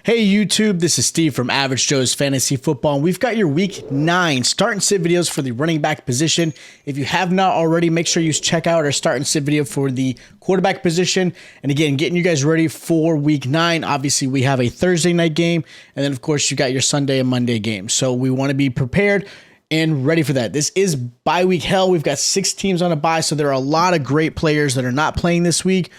Hey YouTube, this is Steve from Average Joe's Fantasy Football, and we've got your Week 9 start and sit videos for the running back position. If you have not already, make sure you check out our start and sit video for the quarterback position. And again, getting you guys ready for Week 9. Obviously, we have a Thursday night game, and then of course you got your Sunday and Monday game. So we want to be prepared and ready for that. This is bye week hell. We've got 6 teams on a bye, so there are a lot of great players that are not playing this week.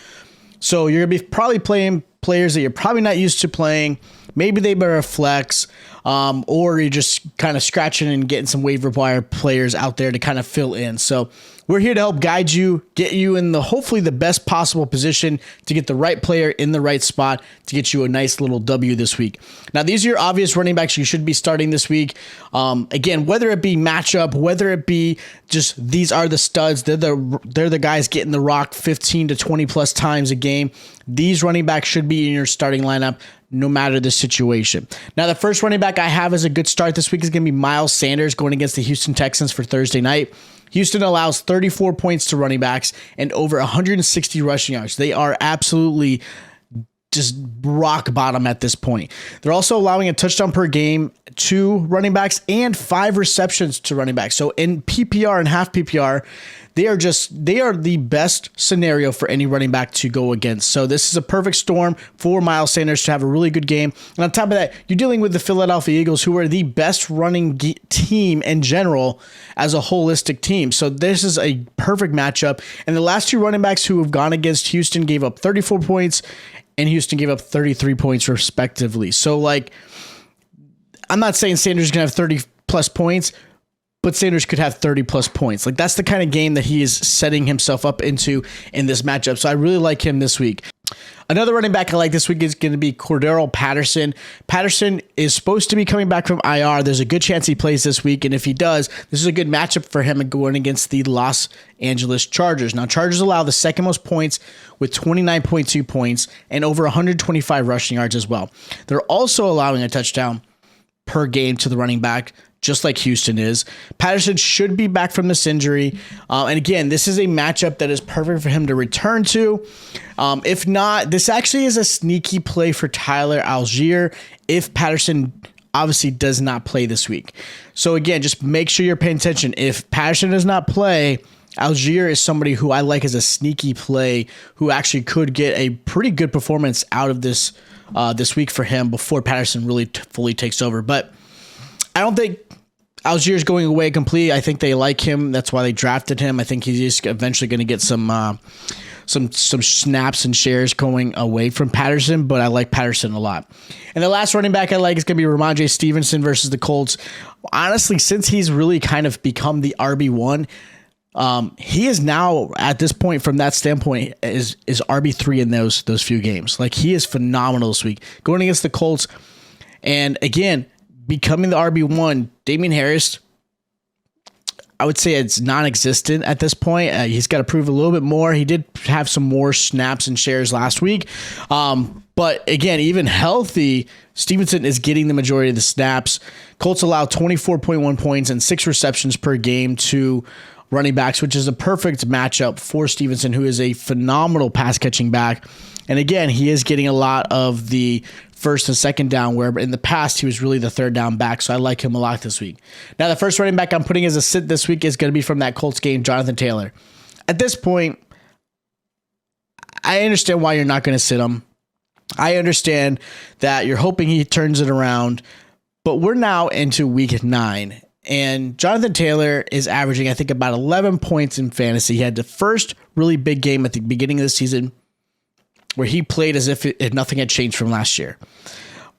So you're going to be probably playing players that you're probably not used to playing. Maybe they better flex, or you're just kind of scratching and getting some waiver wire players out there to kind of fill in. So we're here to help guide you, get you in hopefully the best possible position to get the right player in the right spot to get you a nice little W this week. Now, these are your obvious running backs you should be starting this week. Again, whether it be matchup, whether it be just these are the studs, they're the guys getting the rock 15 to 20 plus times a game. These running backs should be in your starting lineup no matter the situation. Now, the first running back I have as a good start this week is going to be Miles Sanders going against the Houston Texans for Thursday night. Houston allows 34 points to running backs and over 160 rushing yards. They are absolutely just rock bottom at this point. They're also allowing a touchdown per game to running backs and 5 receptions to running backs. So in PPR and half PPR, they are the best scenario for any running back to go against. So this is a perfect storm for Miles Sanders to have a really good game. And on top of that, you're dealing with the Philadelphia Eagles, who are the best running team in general as a holistic team. So this is a perfect matchup. And the last 2 running backs who have gone against Houston gave up 34 points and Houston gave up 33 points respectively. So I'm not saying Sanders is going to have 30 plus points, but Sanders could have 30 plus points. That's the kind of game that he is setting himself up into in this matchup. So I really like him this week. Another running back I like this week is going to be Cordero Patterson. Patterson is supposed to be coming back from IR. There's a good chance he plays this week, and if he does, this is a good matchup for him going against the Los Angeles Chargers. Now, Chargers allow the second most points with 29.2 points and over 125 rushing yards as well. They're also allowing a touchdown per game to the running back, just like Houston is. Patterson should be back from this injury. And again, this is a matchup that is perfect for him to return to. If not, this actually is a sneaky play for Tyler Algier if Patterson obviously does not play this week. So again, just make sure you're paying attention. If Patterson does not play, Algier is somebody who I like as a sneaky play who actually could get a pretty good performance out of this week for him before Patterson really fully takes over. But I don't think Algier is going away completely. I think they like him. That's why they drafted him. I think he's just eventually going to get some snaps and shares going away from Patterson, but I like Patterson a lot. And the last running back I like is going to be Ramondre Stevenson versus the Colts. Honestly, since he's really kind of become the RB1, he is now at this point from that standpoint is RB3 in those few games. He is phenomenal this week going against the Colts. And again, becoming the RB1, Damian Harris, I would say it's non-existent at this point. He's got to prove a little bit more. He did have some more snaps and shares last week. But again, even healthy, Stevenson is getting the majority of the snaps. Colts allow 24.1 points and 6 receptions per game to running backs, which is a perfect matchup for Stevenson, who is a phenomenal pass-catching back. And again, he is getting a lot of the first and second down, where in the past he was really the third down back. So I like him a lot this week. Now, the first running back I'm putting as a sit this week is going to be from that Colts game, Jonathan Taylor. At this point, I understand why you're not going to sit him. I understand that you're hoping he turns it around, but we're now into week 9. And Jonathan Taylor is averaging, I think, about 11 points in fantasy. He had the first really big game at the beginning of the season where he played as if nothing had changed from last year.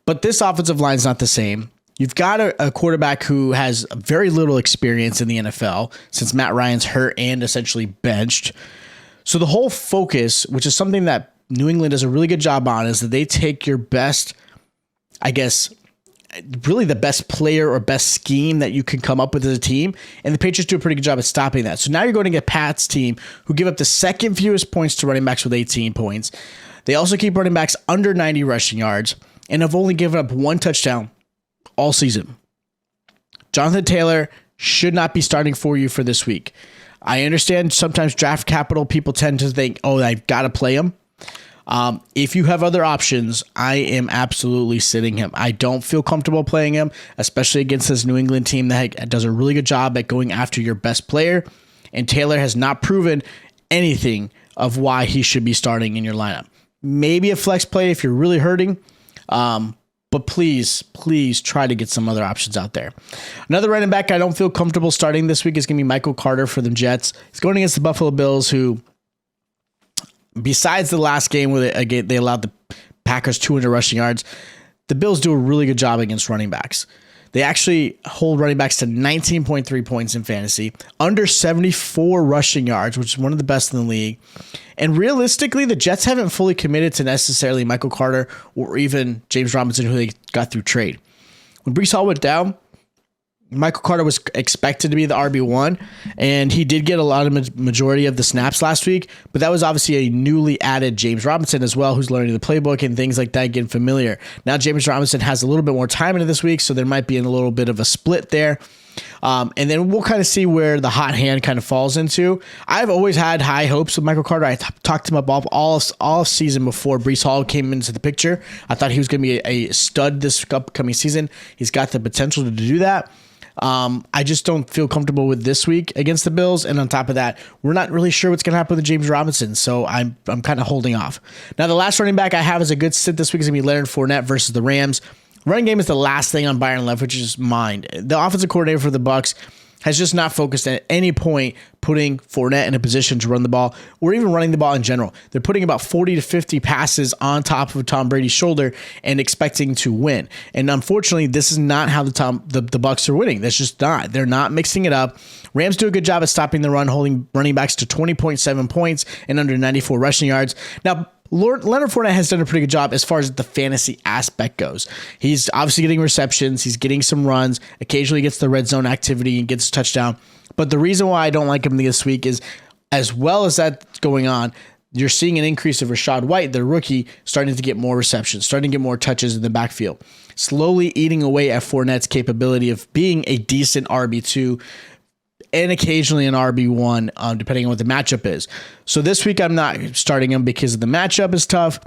But this offensive line is not the same. You've got a quarterback who has very little experience in the NFL since Matt Ryan's hurt and essentially benched. So the whole focus, which is something that New England does a really good job on, is that they take your best, I guess, really the best player or best scheme that you can come up with as a team. And the Patriots do a pretty good job at stopping that. So now you're going to get Pat's team, who give up the second fewest points to running backs with 18 points. They also keep running backs under 90 rushing yards and have only given up 1 touchdown all season. Jonathan Taylor should not be starting for you for this week. I understand sometimes draft capital people tend to think, oh, I've got to play him. If you have other options, I am absolutely sitting him. I don't feel comfortable playing him, especially against this New England team that does a really good job at going after your best player. And Taylor has not proven anything of why he should be starting in your lineup. Maybe a flex play if you're really hurting. But please try to get some other options out there. Another running back I don't feel comfortable starting this week is going to be Michael Carter for the Jets. He's going against the Buffalo Bills, who, besides the last game where they allowed the Packers 200 rushing yards, the Bills do a really good job against running backs. They actually hold running backs to 19.3 points in fantasy, under 74 rushing yards, which is one of the best in the league. And realistically, the Jets haven't fully committed to necessarily Michael Carter or even James Robinson, who they got through trade. When Breece Hall went down, Michael Carter was expected to be the RB1, and he did get a lot of majority of the snaps last week, but that was obviously a newly added James Robinson as well, who's learning the playbook and things like that, getting familiar. Now James Robinson has a little bit more time into this week, so there might be a little bit of a split there. And then we'll kind of see where the hot hand kind of falls into. I've always had high hopes with Michael Carter. I talked him up all season before Breece Hall came into the picture. I thought he was going to be a stud this upcoming season. He's got the potential to do that. I just don't feel comfortable with this week against the Bills. And on top of that, we're not really sure what's going to happen with James Robinson. So I'm kind of holding off. Now, the last running back I have as a good sit this week is going to be Leonard Fournette versus the Rams. Running game is the last thing on Byron Leftwich's mind. The offensive coordinator for the Bucs has just not focused at any point putting Fournette in a position to run the ball or even running the ball in general. They're putting about 40 to 50 passes on top of Tom Brady's shoulder and expecting to win. And unfortunately, this is not how the Bucs are winning. That's just not. They're not mixing it up. Rams do a good job at stopping the run, holding running backs to 20.7 points and under 94 rushing yards. Now, Leonard Fournette has done a pretty good job as far as the fantasy aspect goes. He's obviously getting receptions. He's getting some runs. Occasionally gets the red zone activity and gets a touchdown. But the reason why I don't like him this week is, as well as that's going on, you're seeing an increase of Rachaad White, the rookie, starting to get more receptions, starting to get more touches in the backfield, slowly eating away at Fournette's capability of being a decent RB2 and occasionally an RB1, depending on what the matchup is. So this week I'm not starting him because the matchup is tough,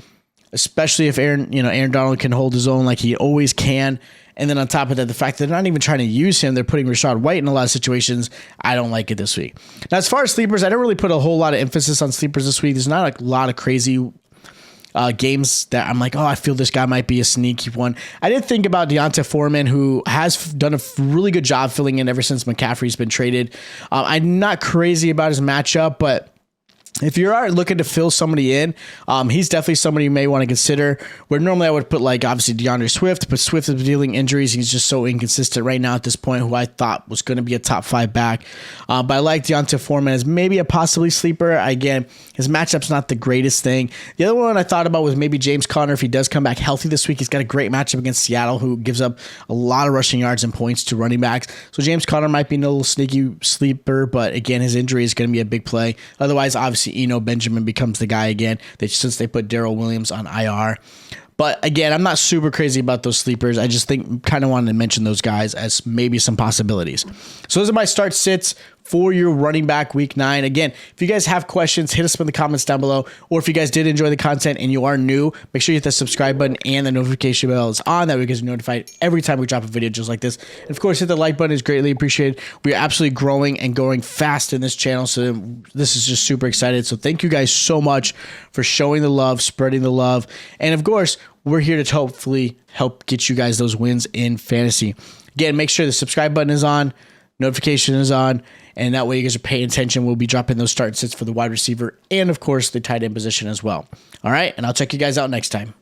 especially if Aaron Donald can hold his own like he always can. And then on top of that, the fact that they're not even trying to use him, they're putting Rachaad White in a lot of situations. I don't like it this week. Now, as far as sleepers, I don't really put a whole lot of emphasis on sleepers this week. There's not a lot of crazy games that I'm like, oh, I feel this guy might be a sneaky one. I did think about Deonta Foreman, who has done a really good job filling in ever since McCaffrey's been traded. I'm not crazy about his matchup, but if you are looking to fill somebody in, he's definitely somebody you may want to consider. Where normally I would put like obviously DeAndre Swift, but Swift is dealing injuries. He's just so inconsistent right now at this point, who I thought was going to be a top 5 back. But I like Deonta Foreman as maybe a possibly sleeper. Again, his matchup's not the greatest thing. The other one I thought about was maybe James Conner. If he does come back healthy this week, he's got a great matchup against Seattle, who gives up a lot of rushing yards and points to running backs. So James Conner might be a little sneaky sleeper, but again, his injury is going to be a big play. Otherwise, obviously, Benjamin becomes the guy again since they put Darrell Williams on IR. But again, I'm not super crazy about those sleepers. I just kind of wanted to mention those guys as maybe some possibilities. So those are my start sits for your running back week 9. Again, if you guys have questions, hit us up in the comments down below. Or if you guys did enjoy the content and you are new, make sure you hit the subscribe button and the notification bell is on. That way you guys are notified every time we drop a video just like this. And of course, hit the like button is greatly appreciated. We are absolutely growing and growing fast in this channel. So this is just super excited. So thank you guys so much for showing the love, spreading the love. And of course, we're here to hopefully help get you guys those wins in fantasy. Again, make sure the subscribe button is on, notification is on, and that way you guys are paying attention. We'll be dropping those start sits for the wide receiver and, of course, the tight end position as well. All right, and I'll check you guys out next time.